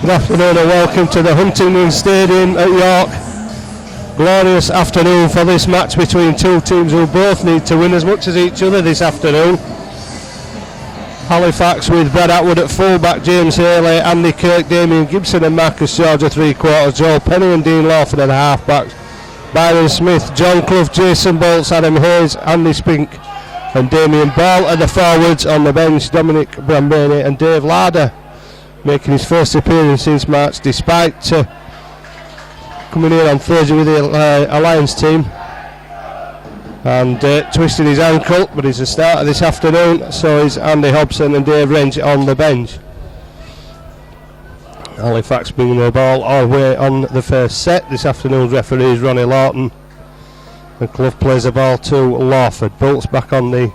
Good afternoon and welcome to the Huntingdon Stadium at York. Glorious afternoon for this match between two teams who both need to win as much as each other this afternoon. Halifax with Brad Atwood at fullback, James Haley, Andy Kirk, Damien Gibson and Marcus George at three-quarters, Joel Penny and Dean Lawford at half-backs, Byron Smith, John Clough, Jason Bolts, Adam Hayes, Andy Spink and Damien Ball at the forwards. On the bench, Dominic Brambani and Dave Larder making his first appearance since March, despite coming in on Thursday with the Alliance team and twisting his ankle, but he's the starter this afternoon. So is Andy Hobson and Dave Wrench on the bench. Halifax bringing the ball all the way on the first set. This afternoon's referee is Ronnie Lawton, and Clough plays the ball to Lawford. Bolts back on the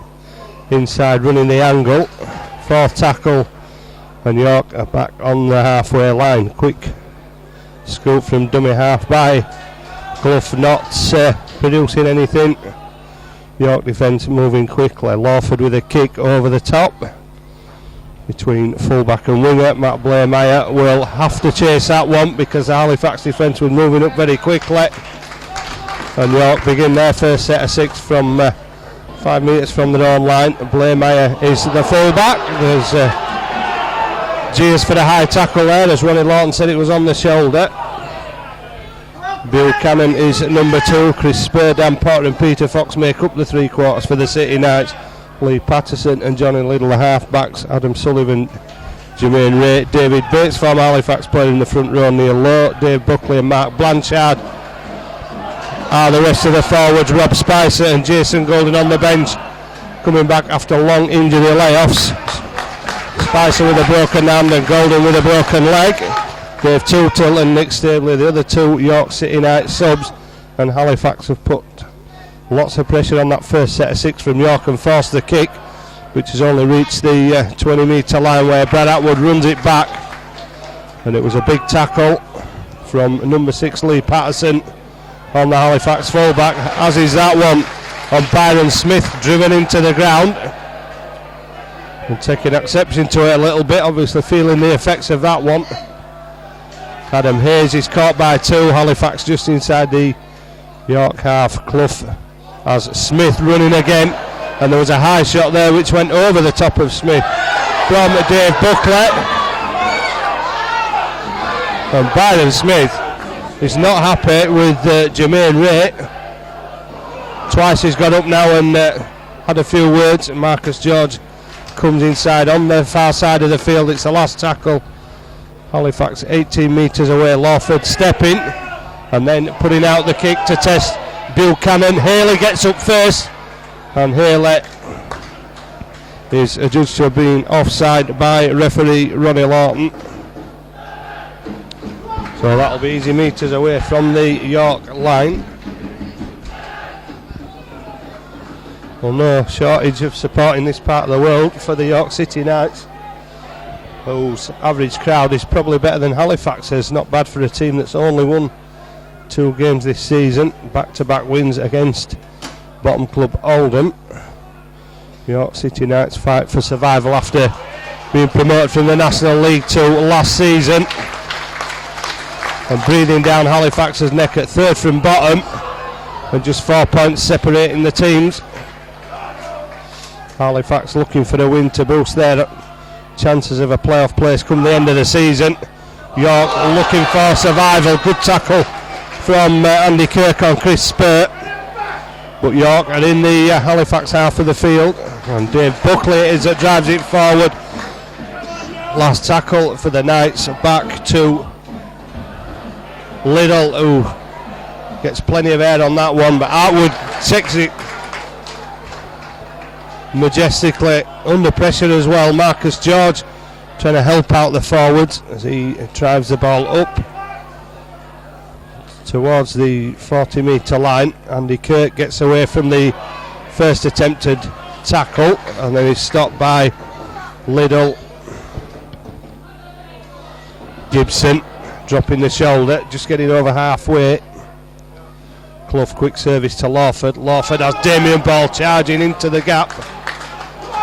inside, running the angle, fourth tackle, and York are back on the halfway line. Quick scoop from dummy half by Clough, not producing anything. York defence moving quickly. Lawford with a kick over the top between fullback and winger. Matt Blairmeyer will have to chase that one because the Halifax defence was moving up very quickly, and York begin their first set of six from 5 metres from their own line. Blairmeyer is the fullback. There's cheers for the high tackle there, as Ronnie Lawton said it was on the shoulder. Buchanan is number 2. Chris Spur, Dan Potter and Peter Fox make up the three-quarters for the City Knights. Lee Patterson and Johnny Little the half-backs. Adam Sullivan, Jermaine Ray, David Bates, former Halifax player in the front row, Neil Lowe, Dave Buckley and Mark Blanchard are the rest of the forwards. Rob Spicer and Jason Golden on the bench, coming back after long injury layoffs. Spicer with a broken hand and Golden with a broken leg. Dave Tootle and Nick Stabley, the other two York City Knights subs, and Halifax have put lots of pressure on that first set of six from York and forced the kick, which has only reached the 20 metre line, where Brad Atwood runs it back, and it was a big tackle from number 6 Lee Patterson on the Halifax fullback, as is that one on Byron Smith, driven into the ground. And taking exception to it a little bit, obviously feeling the effects of that one. Adam Hayes is caught by 2. Halifax just inside the York half. Clough has Smith running again, and there was a high shot there which went over the top of Smith from Dave Buckley. And Byron Smith is not happy with Jermaine Ray. Twice he's got up now and had a few words. Marcus George comes inside on the far side of the field. It's the last tackle. Halifax 18 metres away. Lawford stepping and then putting out the kick to test Buchanan. Haley gets up first, and Haley is adjudged to have been offside by referee Ronnie Lawton. So that'll be easy metres away from the York line. Well, no shortage of support in this part of the world for the York City Knights, whose average crowd is probably better than Halifax's. Not bad for a team that's only won 2 games this season, back-to-back wins against bottom club Oldham. York City Knights fight for survival after being promoted from the National League 2 last season, and breathing down Halifax's neck at third from bottom, and just 4 points separating the teams. Halifax looking for a win to boost their chances of a playoff place come the end of the season. York looking for survival. Good tackle from Andy Kirk on Chris Spur, but York are in the Halifax half of the field, and Dave Buckley is that drives it forward. Last tackle for the Knights, back to Liddell, who gets plenty of air on that one, but Atwood takes it majestically under pressure as well. Marcus George trying to help out the forwards as he drives the ball up towards the 40 metre line. Andy Kirk gets away from the first attempted tackle, and then he's stopped by Liddell. Gibson dropping the shoulder, just getting over halfway. Clough quick service to Lawford. Lawford has Damien Ball charging into the gap.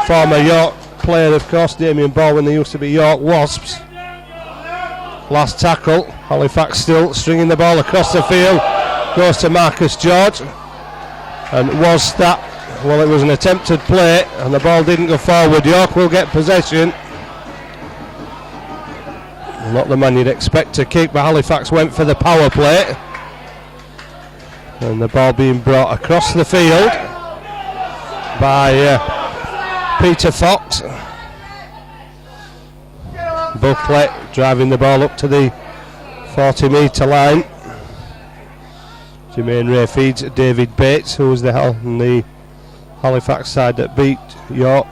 Former York player, of course, Damien Ball, when they used to be York Wasps. Last tackle. Halifax still stringing the ball across the field. Goes to Marcus George. And was that? Well, it was an attempted play and the ball didn't go forward. York will get possession. Not the man you'd expect to kick, but Halifax went for the power play. And the ball being brought across the field by Peter Fox. Buckley driving the ball up to the 40-metre line. Jermaine Ray feeds David Bates, who was the Halifax side that beat York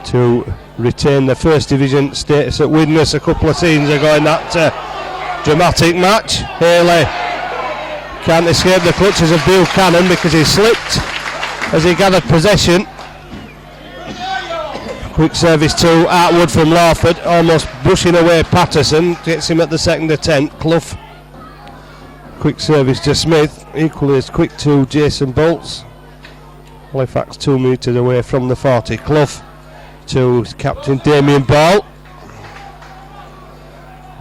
to retain the first division status at Widnes a couple of seasons ago in that dramatic match. Haley can't escape the clutches of Buchanan because he slipped as he gathered possession. Quick service to Artwood from Lawford, almost brushing away Patterson, gets him at the second attempt. Clough, quick service to Smith, equally as quick to Jason Bolts. Halifax 2 metres away from the 40. Clough to captain Damien Ball.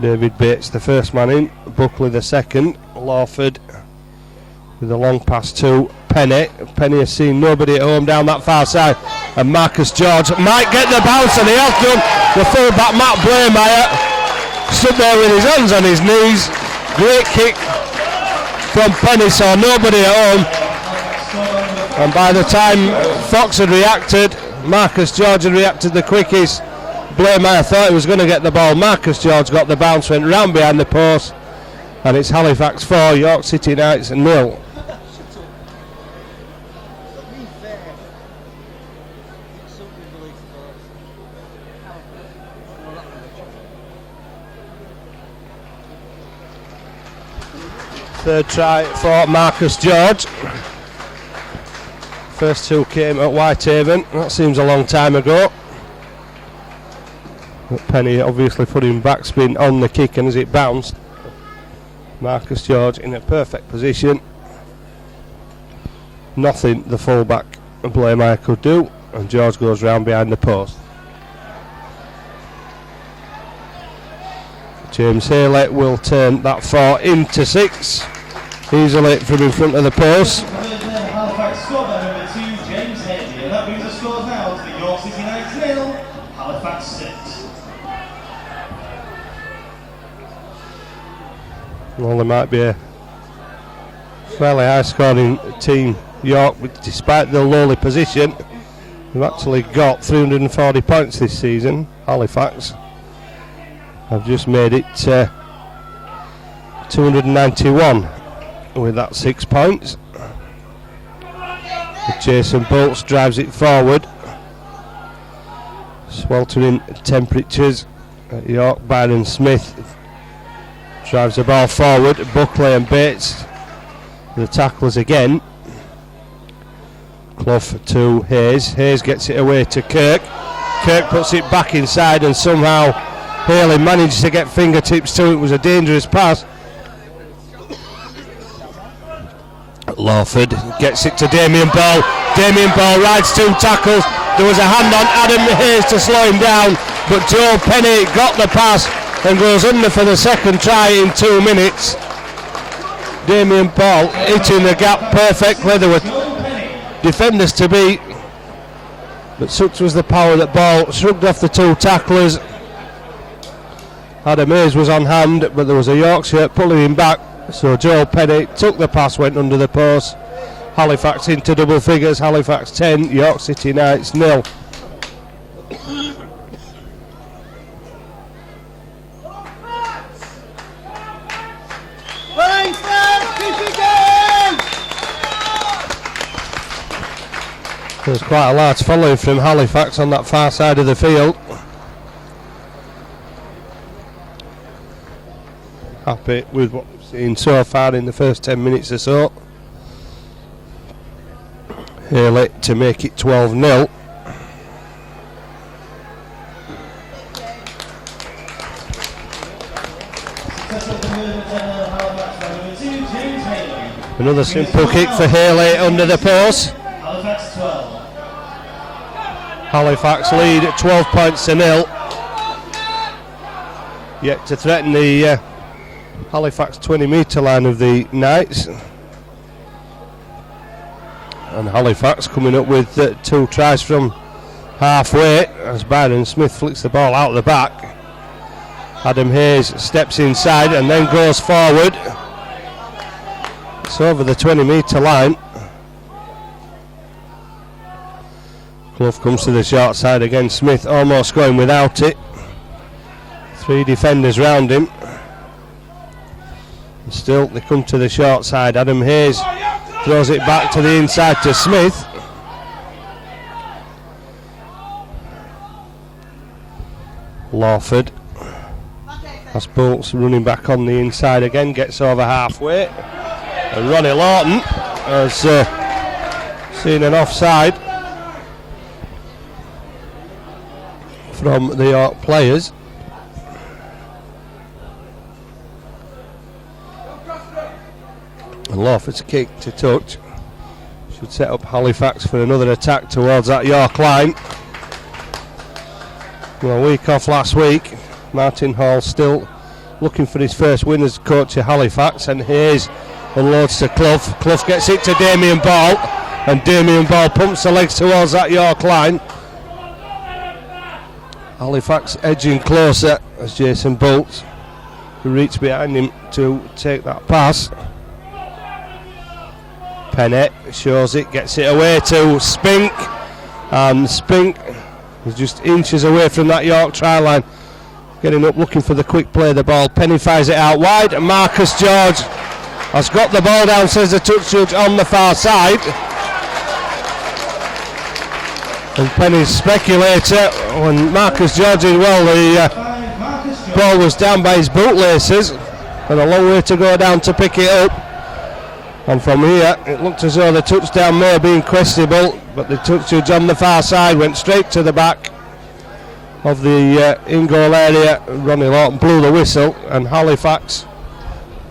David Bates the first man in, Buckley the second. Lawford with a long pass to Penny. Penny has seen nobody at home down that far side, and Marcus George might get the bounce, and he has done. The fullback Matt Blameyer stood there with his hands on his knees. Great kick from Penny, saw nobody at home, and by the time Fox had reacted, Marcus George had reacted the quickest. Blameyer thought he was going to get the ball. Marcus George got the bounce, went round behind the post, and it's Halifax 4, York City Knights 0. Third try for Marcus George. First two came at Whitehaven. That seems a long time ago. But Penny obviously putting backspin on the kick, and as it bounced, Marcus George in a perfect position. Nothing the fullback Blameyer could do, and George goes round behind the post. James Haley will turn that 4 into 6 easily from in front of the post. Halifax score by number 2, James Haley, and that brings the scores now to the York City Knights 0, Halifax 6. Well, there might be a fairly high scoring team, York, despite the lowly position. They've actually got 340 points this season. Halifax have just made it 291 with that 6 points. Jason Bolts drives it forward. Sweltering temperatures at York. Byron Smith drives the ball forward. Buckley and Bates, the tacklers again. Clough to Hayes. Hayes gets it away to Kirk. Kirk puts it back inside, and somehow Haley managed to get fingertips to it. It was a dangerous pass. Lawford gets it to Damien Ball. Damien Ball rides 2 tackles. There was a hand on Adam Hayes to slow him down, but Joe Penny got the pass and goes under for the second try in 2 minutes. Damien Ball hitting the gap perfectly. There were defenders to beat, but such was the power that Ball shrugged off the 2 tacklers. Adam Hayes was on hand, but there was a Yorkshire pulling him back, so Joe Penny took the pass, went under the post. Halifax into double figures. Halifax 10, York City Knights 0. There's quite a large following from Halifax on that far side of the field. Happy with what we've seen so far in the first 10 minutes or so. Haley to make it 12-0. Another simple kick for Haley under the post. Halifax 12. Halifax lead at 12 points to 0. yet to threaten the Halifax 20-metre line of the Knights. And Halifax coming up with 2 tries from halfway as Byron Smith flicks the ball out the back. Adam Hayes steps inside and then goes forward. It's over the 20-metre line. Clough comes to the short side again. Smith almost going without it. 3 defenders round him. And still they come to the short side. Adam Hayes throws it back to the inside to Smith. Lawford. That's Bolts running back on the inside again, gets over halfway. And Ronnie Lawton has seen an offside from the York players. And Lawford's kick to touch. Should set up Halifax for another attack towards that York line. Well, a week off last week. Martin Hall still looking for his first win as coach of Halifax, and Hayes unloads to Clough. Clough gets it to Damien Ball, and Damien Ball pumps the legs towards that York line. Halifax edging closer as Jason Bolts, who reached behind him to take that pass. Pennett shows it, gets it away to Spink, and Spink is just inches away from that York try line. Getting up looking for the quick play of the ball. Penny fires it out wide, and Marcus George has got the ball down, says the touch judge, on the far side. And Penny's speculator when Marcus George did well. The ball was down by his bootlaces and a long way to go down to pick it up. And from here it looked as though the touchdown may have been questionable, but the touch judge on the far side went straight to the back of the in-goal area. Ronnie Lawton blew the whistle, and Halifax,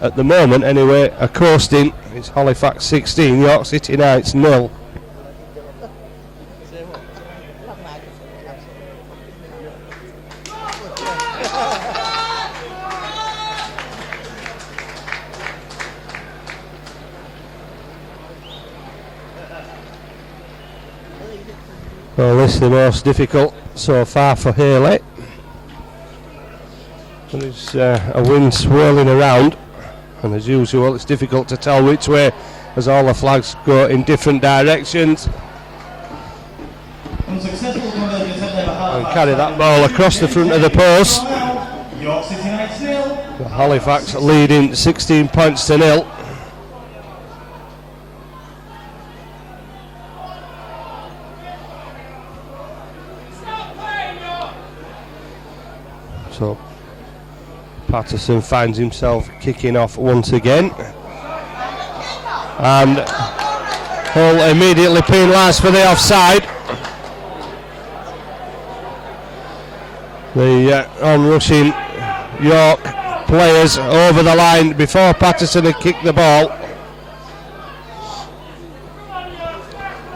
at the moment anyway, are coasting. It's Halifax 16, York City Knights 0. Well, this is the most difficult so far for Haley. There's a wind swirling around, and as usual it's difficult to tell which way as all the flags go in different directions. And carry that ball across the front of the post. Halifax leading 16 points to 0. So Patterson finds himself kicking off once again, and Hull immediately penalised for the offside. The on-rushing York players over the line before Patterson had kicked the ball,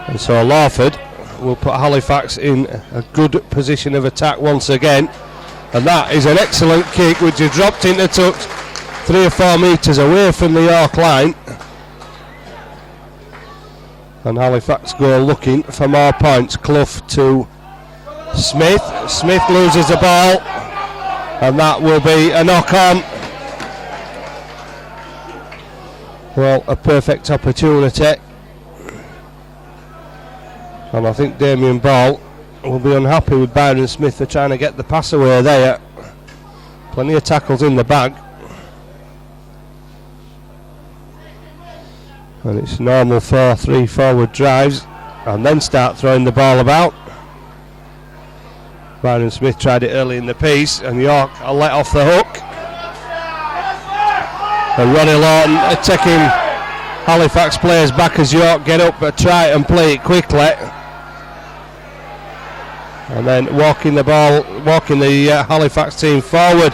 and so Lawford will put Halifax in a good position of attack once again. And that is an excellent kick which is dropped into touch 3 or 4 metres away from the York line. And Halifax go looking for more points. Clough to Smith. Smith loses the ball, and that will be a knock on. Well, a perfect opportunity. And I think Damien Ball will be unhappy with Byron Smith for trying to get the pass away there. Plenty of tackles in the bag, and it's normal 4-3 forward drives and then start throwing the ball about. Byron Smith tried it early in the piece, and York are let off the hook, and Ronnie Lawton are taking Halifax players back as York get up but try and play it quickly. And then walking the Halifax team forward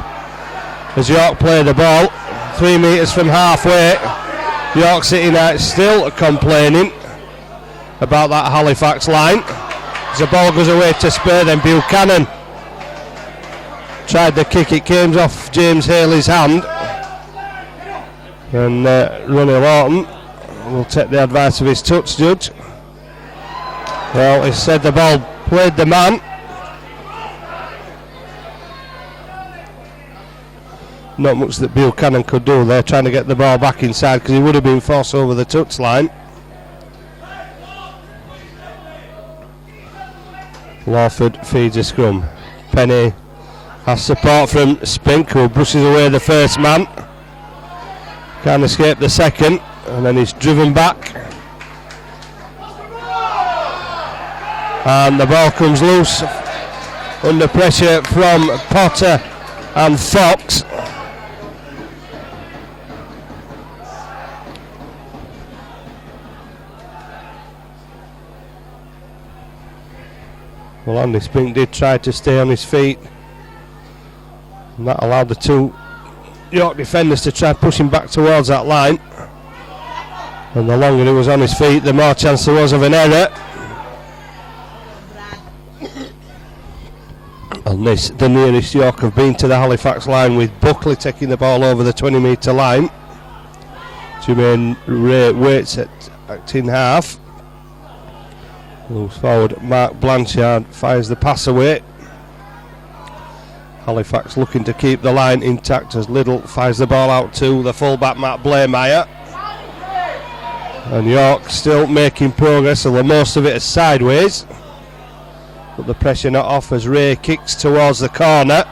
as York play the ball 3 metres from halfway. York City Knights still complaining about that Halifax line as the ball goes away to Spur, then Buchanan tried the kick, it came off James Haley's hand, and Ronnie Lawton will take the advice of his touch judge. Well, he said the ball played the man. Not much that Buchanan could do there, trying to get the ball back inside, because he would have been forced over the touch line. Lawford feeds a scrum. Penny has support from Spink, who brushes away the first man. Can't escape the second, and then he's driven back. And the ball comes loose under pressure from Potter and Fox. Well, Andy Spink did try to stay on his feet, and that allowed the two York defenders to try pushing back towards that line. And the longer he was on his feet, the more chance there was of an error. And this, the nearest York have been to the Halifax line, with Buckley taking the ball over the 20-metre line. Jermaine Ray waits at acting half. Moves forward, Mark Blanchard fires the pass away. Halifax looking to keep the line intact as Liddell fires the ball out to the fullback Matt Blairmeyer. And York still making progress, although most of it is sideways. But the pressure not off as Ray kicks towards the corner.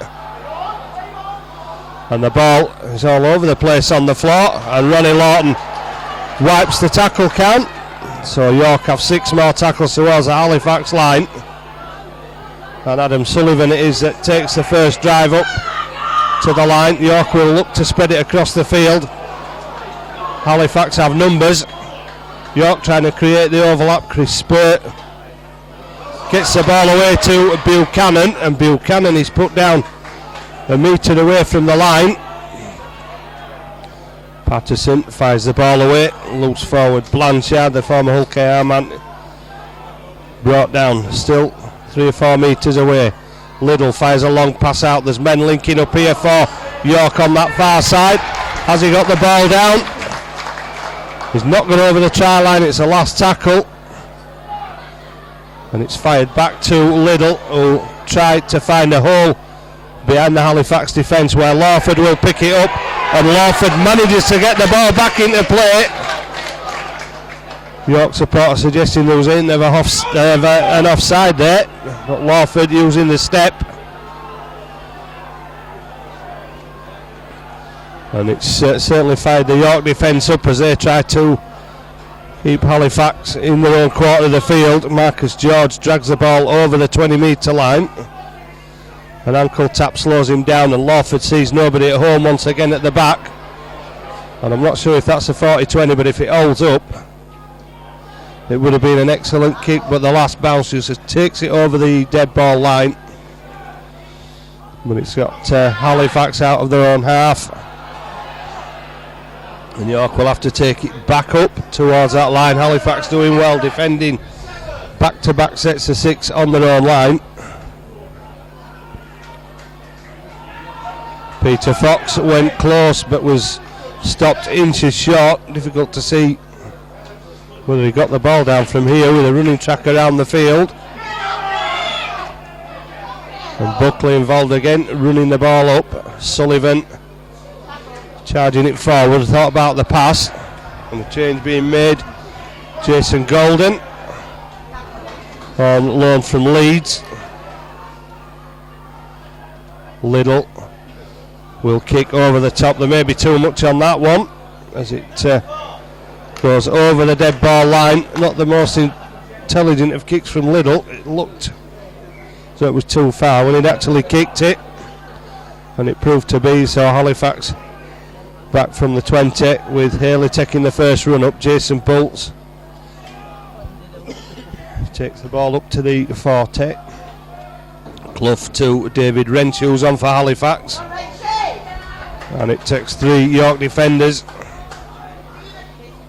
And the ball is all over the place on the floor, and Ronnie Lawton wipes the tackle count. So York have 6 more tackles towards the Halifax line. And Adam Sullivan it is that takes the first drive up to the line. York will look to spread it across the field. Halifax have numbers. York trying to create the overlap. Chris Spurt gets the ball away to Buchanan, and Buchanan is put down a metre away from the line. Patterson fires the ball away, loose forward Blanchard, the former Hull KR man, brought down, still 3 or 4 metres away. Liddell fires a long pass out. There's men linking up here for York on that far side. Has he got the ball down? He's not gone over the try line. It's a last tackle, and it's fired back to Liddell, who tried to find a hole behind the Halifax defence, where Lawford will pick it up, and Lawford manages to get the ball back into play. York supporter suggesting there was an offside there, but Lawford using the step, and it's certainly fired the York defence up as they try to keep Halifax in their own quarter of the field. Marcus George drags the ball over the 20-metre line. An ankle tap slows him down, and Lawford sees nobody at home once again at the back. And I'm not sure if that's a 40-20, but if it holds up, it would have been an excellent kick, but the last bounce just takes it over the dead ball line. But it's got Halifax out of their own half. And York will have to take it back up towards that line. Halifax doing well, defending back-to-back sets of 6 on their own line. Peter Fox went close but was stopped inches short. Difficult to see whether he got the ball down from here with a running track around the field. And Buckley involved again, running the ball up. Sullivan charging it forward, thought about the pass, and the change being made. Jason Golden on loan from Leeds. Liddell will kick over the top. There may be too much on that one as it goes over the dead ball line. Not the most intelligent of kicks from Liddell. It looked so it was too far when he'd actually kicked it, and it proved to be. So Halifax back from the 20 with Haley taking the first run up. Jason Bolts takes the ball up to the 40. Clough to David Wrench, who's on for Halifax. And it takes 3 York defenders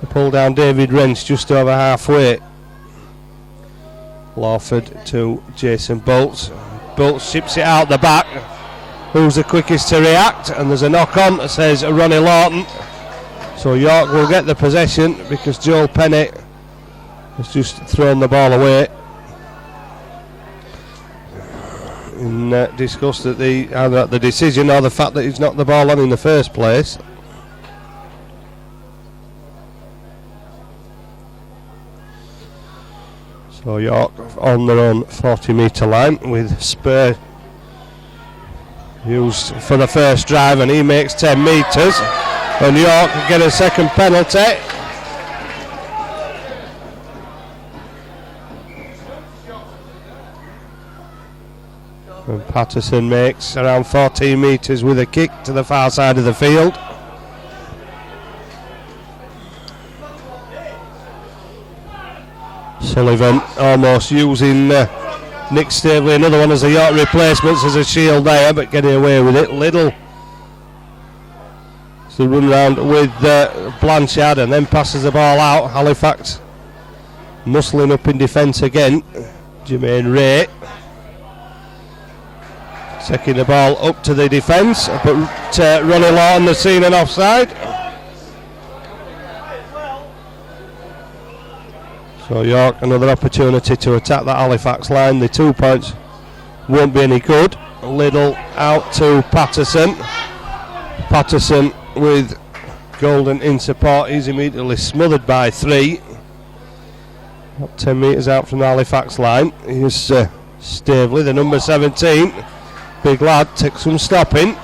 to pull down David Wrench just over halfway. Lawford to Jason Bolts. Bolts ships it out the back. who's the quickest to react, and there's a knock on that says Ronnie Lawton. So York will get the possession because Joel Penny has just thrown the ball away in disgust at either at the decision or the fact that he's knocked the ball on in the first place. So York on their own 40-metre line with Spur used for the first drive, and he makes 10 metres, and York get a second penalty. And Patterson makes around 14 metres with a kick to the far side of the field. Sullivan almost using Nick Staveley, another one as the York replacements, as a shield there, but getting away with it. Little to run round with Blanchard and then passes the ball out. Halifax muscling up in defence again. Jermaine Ray taking the ball up to the defence, but Ronnie Lawton has seen an offside. So York another opportunity to attack that Halifax line. The 2 points won't be any good. Little out to Patterson. Patterson with Golden in support. He's immediately smothered by 3. About 10 metres out from the Halifax line. Here's Staveley, the number 17. Big lad, takes some stopping.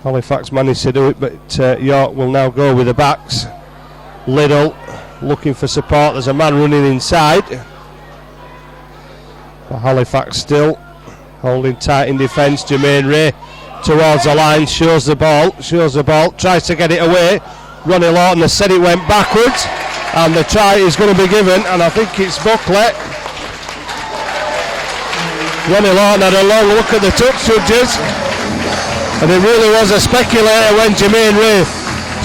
Halifax managed to do it, but York will now go with the backs. Little looking for support. There's a man running inside. But Halifax still holding tight in defence. Jermaine Ray towards the line, shows the ball, tries to get it away. Ronnie Lawton has said it went backwards, and the try is going to be given, and I think it's Buckley. Ronnie Lawton had a long look at the touch judges, and it really was a speculator when Jermaine Ray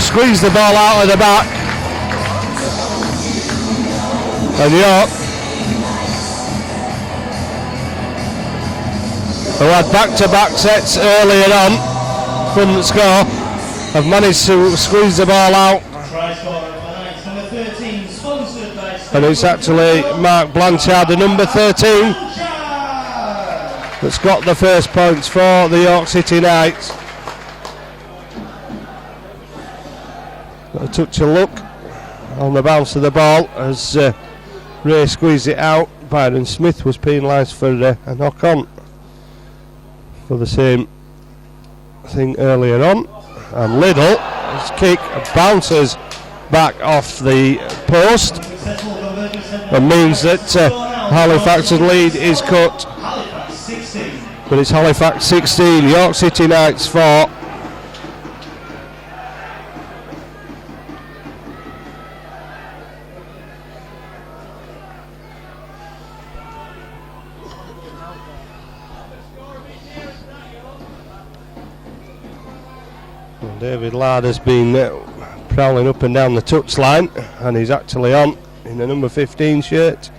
squeezed the ball out of the back. And York, who had back-to-back sets earlier on, couldn't score, have managed to squeeze the ball out. And it's actually Mark Blanchard, the number 13, that's got the first points for the York City Knights. Got a touch of luck on the bounce of the ball as Ray squeezed it out. Byron Smith was penalised for a knock on for the same thing earlier on. And Liddell, his kick bounces back off the post and means that Halifax's lead is cut. But it's Halifax 16, York City Knights 4. David Ladd has been prowling up and down the touchline, and he's actually on in the number 15 shirt.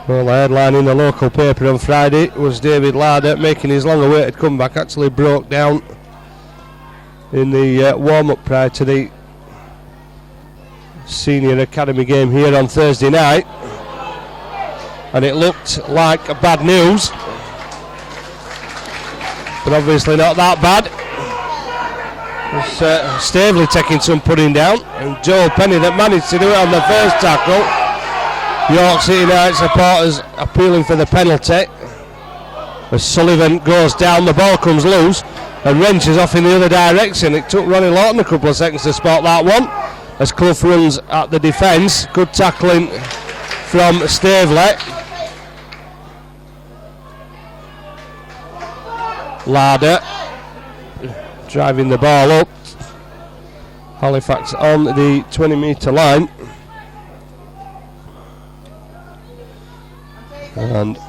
Well, the headline in the local paper on Friday was David Ladd making his long-awaited comeback. Actually broke down in the warm-up prior to the senior academy game here on Thursday night, and it looked like bad news, but obviously not that bad. It's Staveley taking some putting down, and Joel Penny that managed to do it on the first tackle. York City Knights supporters appealing for the penalty as Sullivan goes down, the ball comes loose and wrenches off in the other direction. It took Ronnie Lawton a couple of seconds to spot that one as Clough runs at the defence. Good tackling from Staveley. Larder driving the ball up. Halifax on the 20-metre line. And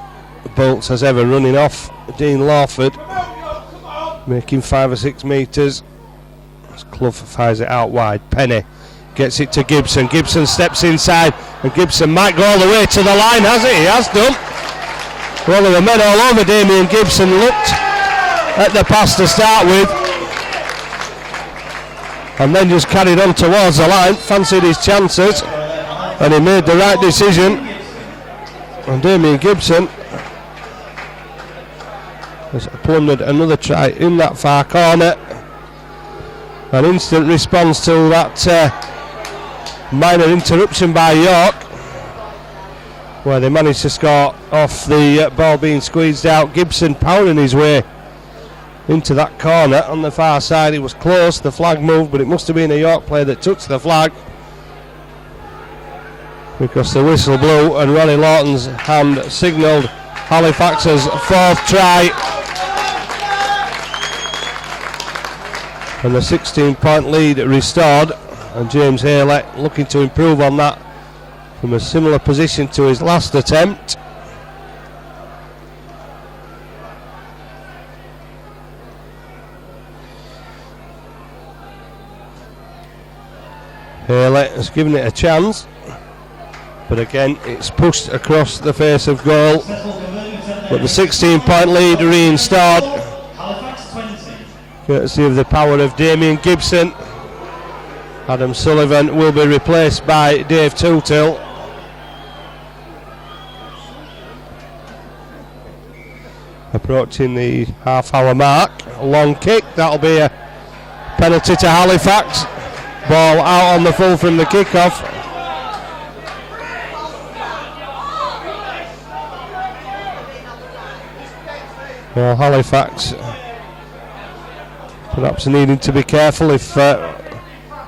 Bolts as ever running off Dean Lawford, making 5 or 6 metres as Clough fires it out wide. Penny Gets it to Gibson. Gibson steps inside, and Gibson might go all the way to the line, has he? He has done. Well, there were men all over Damien Gibson. Looked at the pass to start with, and then just carried on towards the line. Fancied his chances, and he made the right decision. And Damien Gibson has plundered another try in that far corner. An instant response to that minor interruption by York, where they managed to score off the ball being squeezed out. Gibson powering his way into that corner on the far side. It was close, the flag moved, but it must have been a York player that touched the flag, because the whistle blew and Ronnie Lawton's hand signalled Halifax's fourth try. And the 16-point lead restored, and James Haley looking to improve on that from a similar position to his last attempt. Haley has given it a chance, but again it's pushed across the face of goal. But the 16-point lead reinstored, courtesy of the power of Damien Gibson. Adam Sullivan will be replaced by Dave Tootill. Approaching the half-hour mark. A long kick, that'll be a penalty to Halifax. Ball out on the full from the kick-off. Well, Halifax perhaps needing to be careful if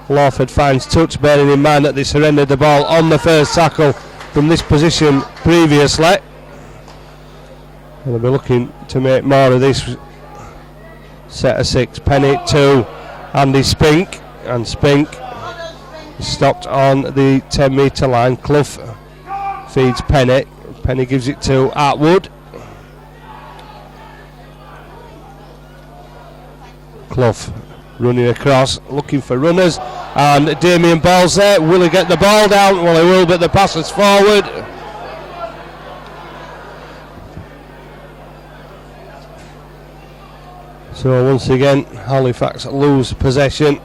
Lawford finds touch, bearing in mind that they surrendered the ball on the first tackle from this position previously. And they'll be looking to make more of this set of 6. Penny to Andy Spink, and Spink stopped on the 10-metre line. Clough feeds Penny. Penny gives it to Atwood. Clough running across, looking for runners, and Damien Ball's there. Will he get the ball down? Well, he will, but the pass is forward. So once again, Halifax lose possession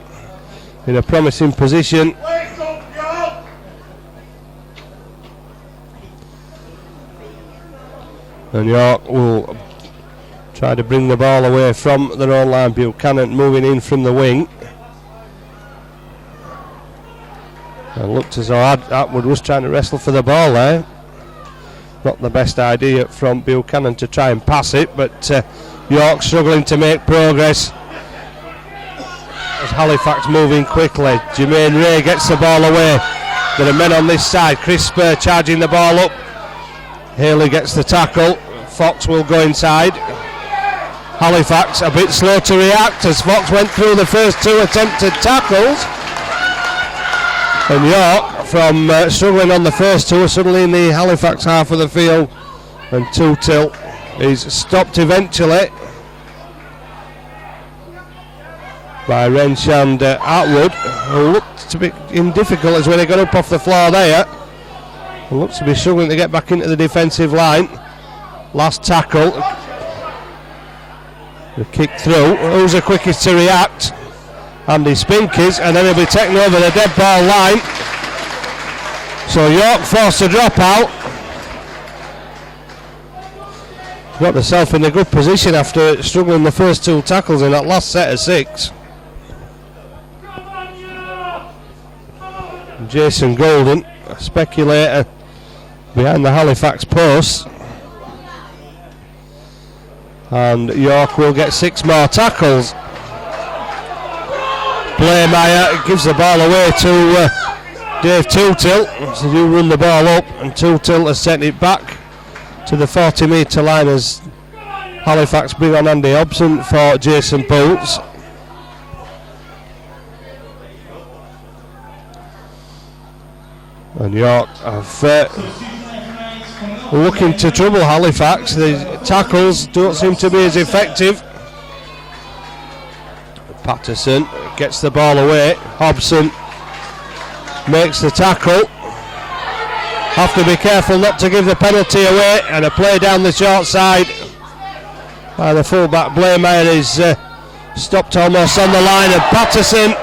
in a promising position. And York will try to bring the ball away from their own line. Buchanan moving in from the wing. And looked as though Atwood was trying to wrestle for the ball there. Not the best idea from Buchanan to try and pass it, but York struggling to make progress as Halifax moving quickly. Jermaine Ray gets the ball away. There are men on this side. Chris Spur charging the ball up. Haley gets the tackle. Fox will go inside. Halifax a bit slow to react as Fox went through the first 2 attempted tackles. And York, from struggling on the first 2, are suddenly in the Halifax half of the field. And Tootill is stopped eventually by Wrench and Atwood, who looked to be in difficulties when he got up off the floor there. And looks to be struggling to get back into the defensive line. Last tackle. The kick through. Who's the quickest to react? Andy Spink is, and then he'll be taken over the dead ball line. So York forced to drop out. Got themselves in a good position after struggling the first 2 tackles in that last set of 6. Jason Golden, a speculator behind the Halifax post. And York will get 6 more tackles. Blaymire gives the ball away to Dave Tootill. So you run the ball up, and Tootill has sent it back to the 40-metre line as Halifax bring on Andy Hobson for Jason Poults. And York have looking to trouble Halifax. The tackles don't seem to be as effective. Patterson gets the ball away. Hobson makes the tackle. Have to be careful not to give the penalty away, and a play down the short side by the fullback. Blairmeyer is stopped almost on the line, and Patterson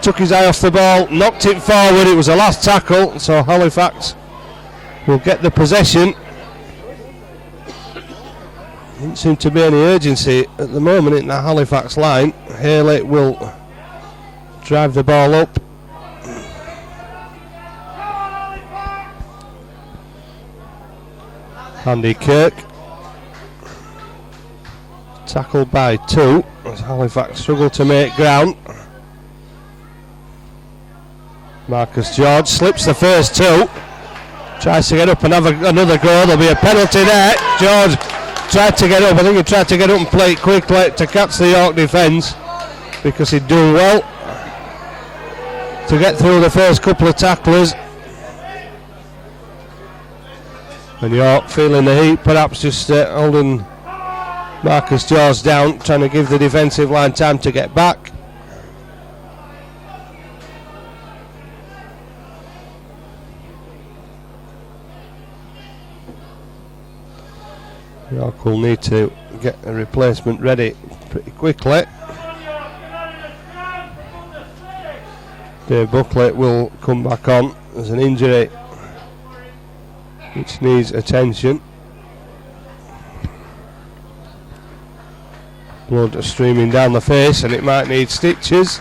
took his eye off the ball, knocked it forward. It was a last tackle, so Halifax will get the possession. Doesn't seem to be any urgency at the moment in the Halifax line. Haley will drive the ball up. Andy Kirk tackled by 2 as Halifax struggle to make ground. Marcus George slips the first 2, tries to get up and have another go. There'll be a penalty there. George tried to get up. I think he tried to get up and play it quickly to catch the York defence, because he'd done well to get through the first couple of tacklers. And York feeling the heat, perhaps just holding Marcus George down, trying to give the defensive line time to get back. York will need to get a replacement ready pretty quickly. Dave Buckley will come back on. There's an injury which needs attention. Blood streaming down the face, and it might need stitches.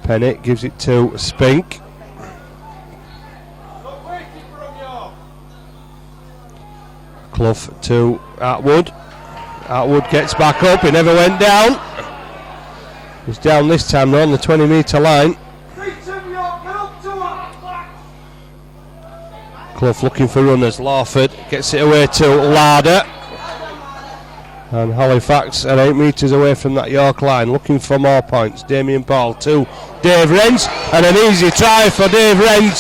Pennant gives it to Spink. Clough to Atwood. Atwood gets back up, he never went down. He's down this time though on the 20-metre line. Clough looking for runners. Lawford gets it away to Larder. And Halifax are 8 metres away from that York line, looking for more points. Damien Paul to Dave Wrench, and an easy try for Dave Wrench.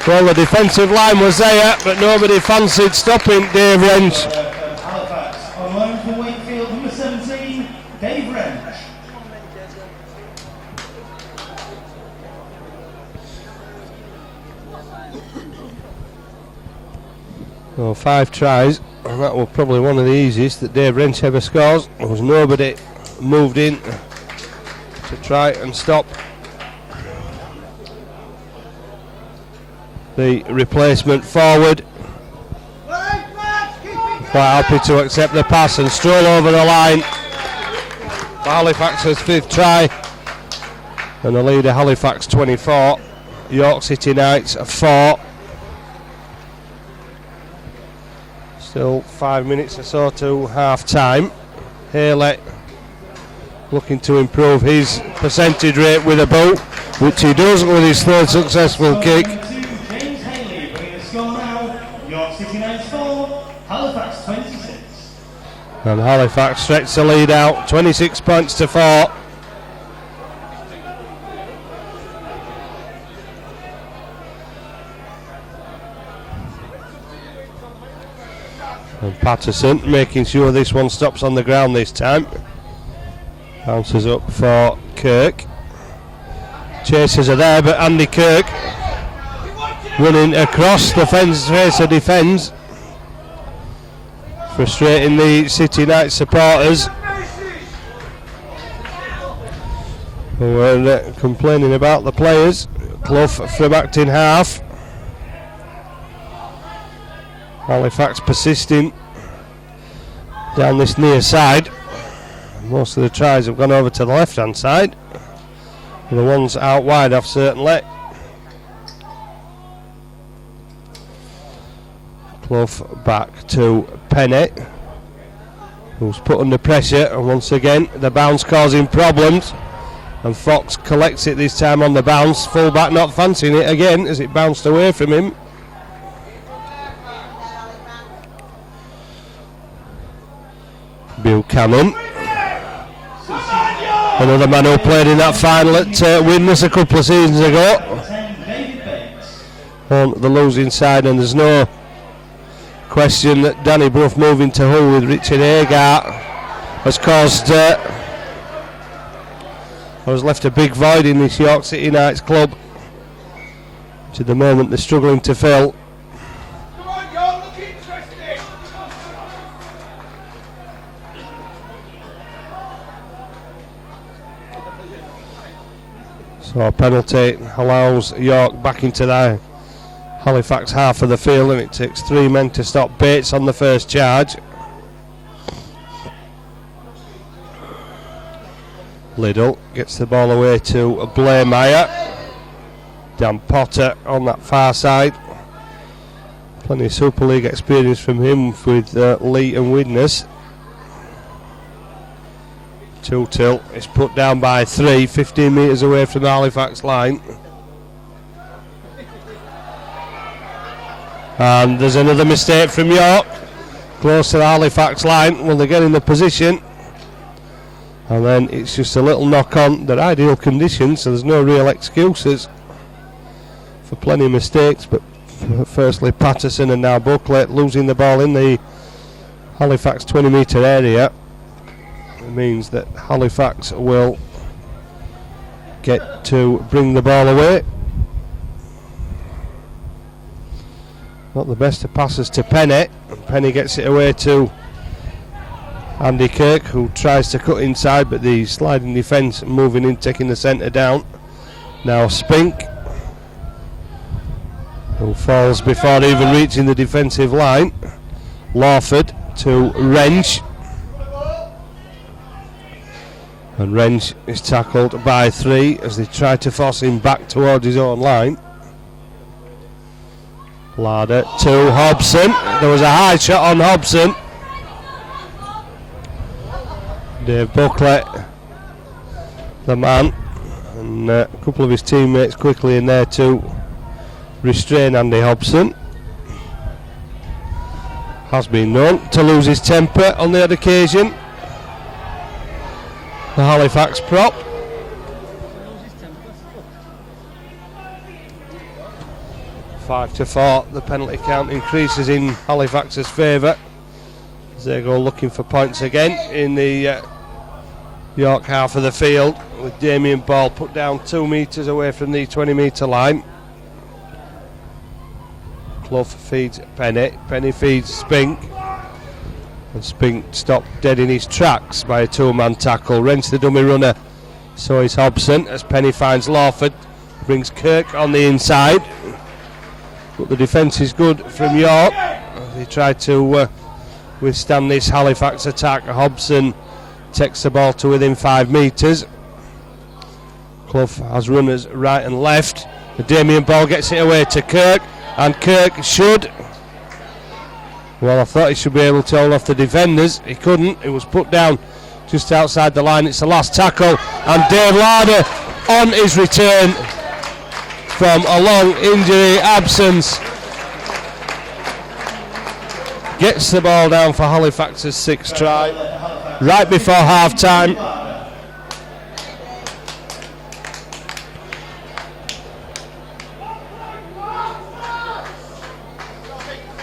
Well, the defensive line was there, but nobody fancied stopping Dave Wrench. Halifax on loan for Wakefield, number 17, Dave Wrench. Well, 5 tries, and that was probably one of the easiest that Dave Wrench ever scores. There was nobody moved in to try and stop the replacement forward. Quite happy to accept the pass and stroll over the line. Halifax's 5th try, and the leader Halifax 24, York City Knights 4. Still 5 minutes or so to half time. Haley looking to improve his percentage rate with a boot, which he does with his 3rd successful kick. James Haley bringing the score now. York City Knights 4, Halifax 26. And Halifax stretch the lead out, 26 points to 4. And Patterson making sure this one stops on the ground this time. Bounces up for Kirk. Chasers are there, but Andy Kirk running across the fence, Tracer defends, frustrating the City Knights supporters who were complaining about the players. Clough from acting half. Halifax persisting down this near side. Most of the tries have gone over to the left hand side, and the ones out wide have certainly. Clough back to Pennant, who's put under pressure, and once again the bounce causing problems, and Fox collects it this time on the bounce. Fullback not fancying it again as it bounced away from him. Buchanan, another man who played in that final at Widnes a couple of seasons ago, on the losing side, and there's no question that Danny Brough moving to Hull with Richard Agart has caused has left a big void in this York City Knights club, which at the moment they're struggling to fill. Come on, York, look interesting. So a penalty allows York back into the Halifax half of the field, and it takes 3 men to stop Bates on the first charge. Liddell gets the ball away to Blairmeyer. Dan Potter on that far side. Plenty of Super League experience from him with Lee and Widnes. 2-2. It's put down by 3, 15 metres away from the Halifax line. And there's another mistake from York. Close to the Halifax line. Well, they get in the position. And then it's just a little knock on. They're ideal conditions, so there's no real excuses for plenty of mistakes. But firstly, Patterson and now Buckley losing the ball in the Halifax 20 metre area. It means that Halifax will get to bring the ball away. Not the best of passes to Penny, and Penny gets it away to Andy Kirk, who tries to cut inside, but the sliding defence moving in, taking the centre down. Now Spink, who falls before even reaching the defensive line. Lawford to Wrench, and Wrench is tackled by 3 as they try to force him back towards his own line. Larder to Hobson. There was a high shot on Hobson. Dave Buckley, the man, and a couple of his teammates quickly in there to restrain Andy Hobson. Has been known to lose his temper on the odd occasion. The Halifax prop. 5-4, the penalty count increases in Halifax's favour as they go looking for points again in the York half of the field, with Damien Ball put down 2 metres away from the 20 metre line. Clough feeds Penny, Penny feeds Spink, and Spink stopped dead in his tracks by a 2-man tackle. Wrench the dummy runner, so is Hobson as Penny finds Lawford, brings Kirk on the inside. But the defence is good from York. They try to withstand this Halifax attack. Hobson takes the ball to within 5 metres. Clough has runners right and left. The Damien Ball gets it away to Kirk, and Kirk should. Well, I thought he should be able to hold off the defenders. He couldn't. It was put down just outside the line. It's the last tackle, and Dave Larder on his return from a long injury absence gets the ball down for Halifax's 6th try right before half time.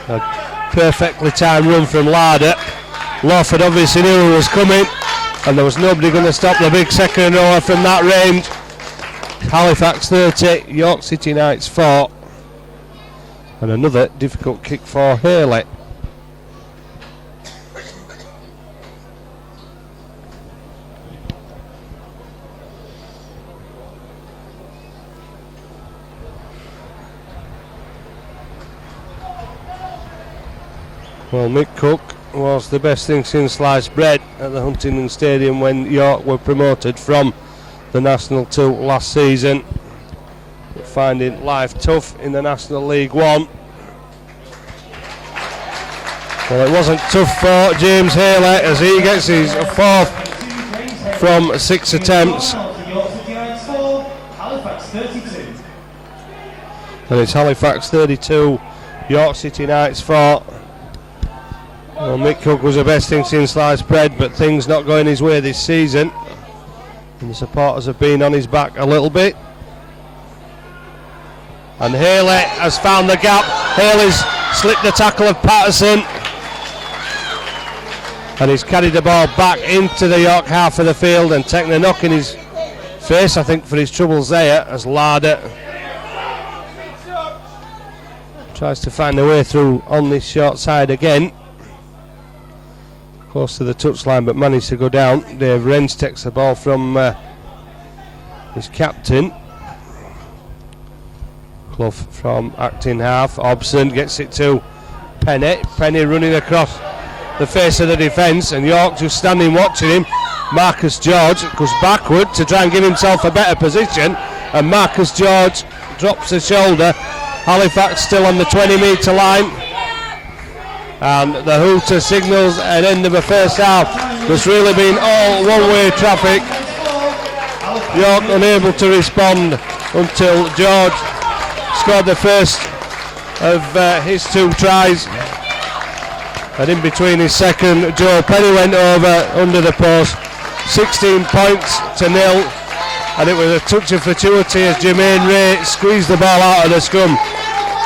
A perfectly timed run from Larder. Lawford obviously knew who was coming, and there was nobody going to stop the big second rower from that range. Halifax 30, York City Knights 4, and another difficult kick for Haley. Well, Mick Cook was the best thing since sliced bread at the Huntington Stadium when York were promoted from the National 2 last season, but finding life tough in the National League 1. Well, it wasn't tough for James Haley as he gets his 4th from 6 attempts. And it's Halifax 32, York City Knights 4. Well, Mick Cook was the best thing since sliced bread, but things not going his way this season, and the supporters have been on his back a little bit. And Haley has found the gap. Haley's slipped the tackle of Patterson, and he's carried the ball back into the York half of the field and taken a knock in his face, I think, for his troubles there, as Larder tries to find a way through on this short side again. Close to the touchline, but managed to go down. Dave Wrench takes the ball from his captain. Clough from acting half. Hobson gets it to Penny. Penny running across the face of the defence, and York just standing watching him. Marcus George goes backward to try and give himself a better position, and Marcus George drops the shoulder. Halifax still on the 20-metre line, and the hooter signals an end of the first half. There's really been all one-way traffic. York unable to respond until George scored the first of his 2 tries, and in between his second, Joe Penny went over under the post. 16 points to 0, and it was a touch of fortuity as Jermaine Ray squeezed the ball out of the scrum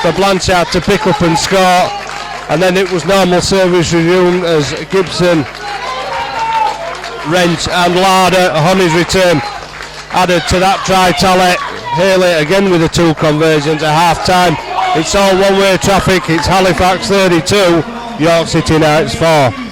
for Blanchard to pick up and score, and then it was normal service resumed as Gibson, Wrench and Larder on his return added to that try tally. Haley again with the 2 conversions at half time. It's all one-way traffic. It's Halifax 32, York City Knights 4.